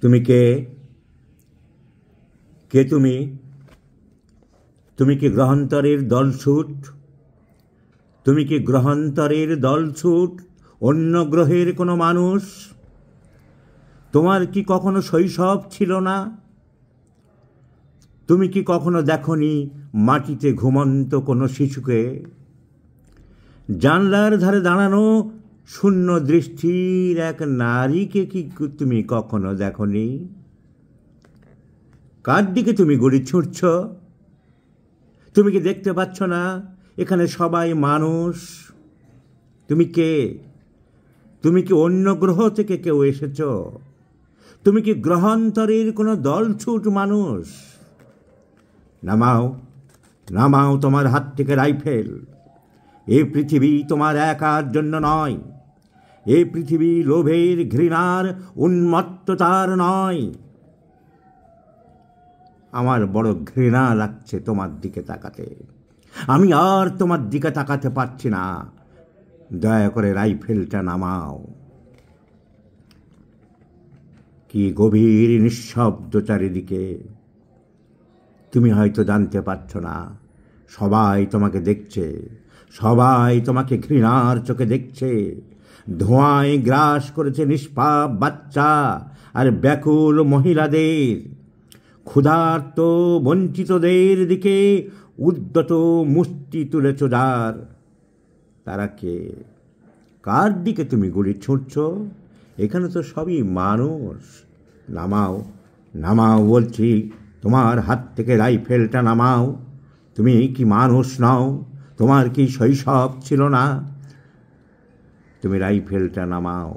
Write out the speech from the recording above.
তুমি কে? কে তুমি? তুমি কি গ্রহান্তরের দলছুট? তুমি কি গ্রহান্তরের দলছুট? অন্য গ্রহের কোনো মানুষ? তোমার কি কখনো শৈশব ছিল না? তুমি কি কখনো দেখনি মাটিতে ঘুমন্ত কোনো শিশুকে? জানলার ধারে দাঁড়ানো শূন্য দৃষ্টির এক নারীকে কি তুমি কখনো দেখনি? কার দিকে তুমি গুলি ছুঁড়ছ? তুমি কি দেখতে পাচ্ছ না এখানে সবাই মানুষ? তুমি কে? তুমি কি অন্য গ্রহ থেকে কেউ এসেছ? তুমি কি গ্রহান্তরের কোনো দলছুট মানুষ? নামাও, নামাও তোমার হাত থেকে রাইফেল। এই পৃথিবী তোমার একার জন্য নয়। এই পৃথিবী লোভের, ঘৃণার, উন্মত্ততার নয়। আমার বড় ঘৃণা লাগছে তোমার দিকে তাকাতে। আমি আর তোমার দিকে তাকাতে পারছি না। দয়া করে রাইফেলটা নামাও। কি গভীর নিঃশব্দ চারিদিকে। তুমি হয়তো জানতে পারছো না, সবাই তোমাকে দেখছে, সবাই তোমাকে ঘৃণার চোখে দেখছে। ধোঁয়ায় গ্রাস করেছে নিষ্পাপ বাচ্চা আর ব্যাকুল মহিলাদের। ক্ষুধার্ত বঞ্চিতদের দিকে উদ্যত মুষ্টি তুলেছ যার, তারা কে? কার দিকে তুমি গুলি ছুঁড়ছ? এখানে তো সবই মানুষ। নামাও, নামাও বলছি, তোমার হাত থেকে রাইফেলটা নামাও। তুমি কি মানুষ নও? তোমার কি শৈশব ছিল না? তুমি রাইফেলটা নামাও।